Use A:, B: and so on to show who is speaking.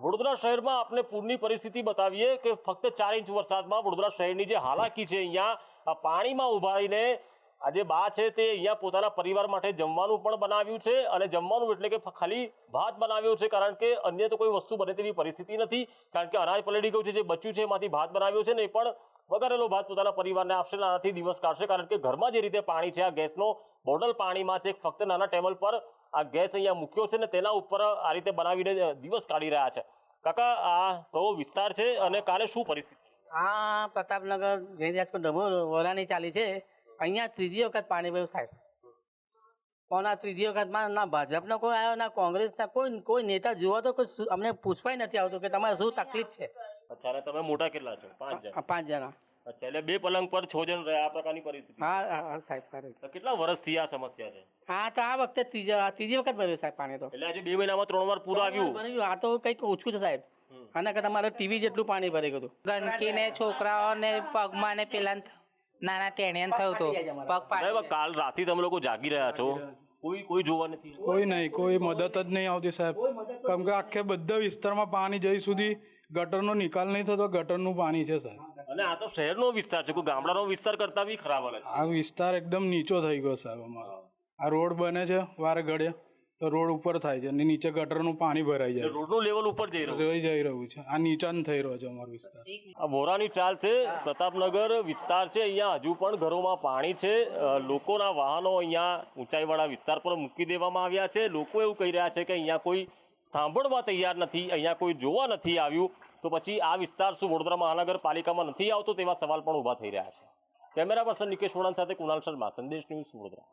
A: વડોદરા શહેરમાં આપણે પૂરની પરિસ્થિતિ બતાવીએ કે ફક્ત 4 ઇંચ વરસાદમાં વડોદરા શહેરની જે હાલાકી છે, અહીંયા પાણીમાં ઉભા રહીને આ જે બા છે તે અહીંયા પોતાના પરિવાર માટે જમવાનું પણ બનાવ્યું છે, અને જમવાનું એટલે કે ખાલી ભાત બનાવ્યો છે, કારણ કે અન્ય તો કોઈ વસ્તુ બને તેવી પરિસ્થિતિ નથી, કારણ કે અનાજ પલળી ગયું છે, જે બચ્યું છે એમાંથી ભાત બનાવ્યો છે ને એ પણ વઘારેલો ભાત પોતાના પરિવારને આપશે, આનાથી દિવસ કાઢશે, કારણ કે ઘરમાં જે રીતે પાણી છે, આ ગેસનો બોટલ પાણીમાં છે, ફક્ત નાના ટેબલ પર આ ગેસ અહીંયા મૂક્યો છે ને તેના ઉપર આ રીતે બનાવીને દિવસ કાઢી રહ્યા છે। કાકા, આ કયો વિસ્તાર છે અને કાલે શું પરિસ્થિતિ?
B: આ પ્રતાપનગર જયરાજપુર ડભો વોરાની ચાલી છે। અહીંયા ત્રીજી વખત પાણી ભર્યું સાહેબ, પણ આ ત્રીજી વખતમાં ના ભાજપનો કોઈ આવ્યો, ના કોંગ્રેસના કોઈ નેતા જોવા તો કોઈ અમને પૂછવાય નથી આવતું કે તમારે શું તકલીફ છે।
A: અચ્છા, અને તમે મોટા કેટલા છો? 5 જણ?
B: 5 જણા।
A: અચ્છા, એટલે 2 પલંગ પર 6 જણ રહે, આ પ્રકારની પરિસ્થિતિ?
B: હા સાહેબ, કરે
A: તો કેટલા વર્ષથી આ સમસ્યા છે?
B: હા, તો આ વખતે ત્રીજી વખત ભર્યું સાહેબ પાણી, તો
A: એટલે આજે 2 મહિનામાં 3 વાર પૂર આવ્યું।
B: આ તો કંઈક ઓછું છે સાહેબ, આના કરતા તમારે ટીવી જેટલું પાણી ભરી ગયું।
C: ગંદકી ને છોકરાઓને પગમાં ને પેલા નાના ટેણિયન થયું હતું, પગ પાડી।
A: કાલ રાતે તમે લોકો જાગી રહ્યા છો, કોઈ જોવા નથી?
D: કોઈ નહીં, કોઈ મદદ જ નહીં આવતી સાહેબ, કેમ કે આખે બધા વિસ્તારમાં પાણી જઈ સુધી ગટરનો નિકાલ નહીં થતો, ગટરનું પાણી છે સાહેબ।
A: અને આ તો શહેરનો વિસ્તાર છે, કોઈ ગામડાનો વિસ્તાર કરતા બી ખરાબ હાલત છે।
D: આ વિસ્તાર એકદમ નીચો થઈ ગયો સાહેબ અમારો। આ રોડ બને છે વારે ઘડે તો રોડ ઉપર થાય છે અને નીચે ગટરનું પાણી ભરાઈ જાય,
A: રોડનું લેવલ ઉપર જઈ
D: રહ્યું છે, આ નીચાન થઈ રહ્યો છે અમારો વિસ્તાર।
A: આ વોરાની ચાલ છે, પ્રતાપનગર વિસ્તાર છે, અહીંયા હજુ પણ ઘરોમાં પાણી છે, લોકોના વાહનો અહીંયા ઊંચાઈવાળા વિસ્તાર પર મૂકી દેવામાં આવ્યા છે। લોકો એવું કહી રહ્યા છે કે અહીંયા કોઈ સાંભળવા તૈયાર નથી, અહીંયા કોઈ જોવા નથી આવ્યું, તો પછી આ વિસ્તાર શું વડોદરા મહાનગરપાલિકામાં નથી આવતો, તેવા સવાલ પણ ઊભા થઈ રહ્યા છે। કેમેરા પર્સન નિકેશ વોરાન સાથે કુણાલ શર્મા, સંદેશ ન્યૂઝ, વડોદરા।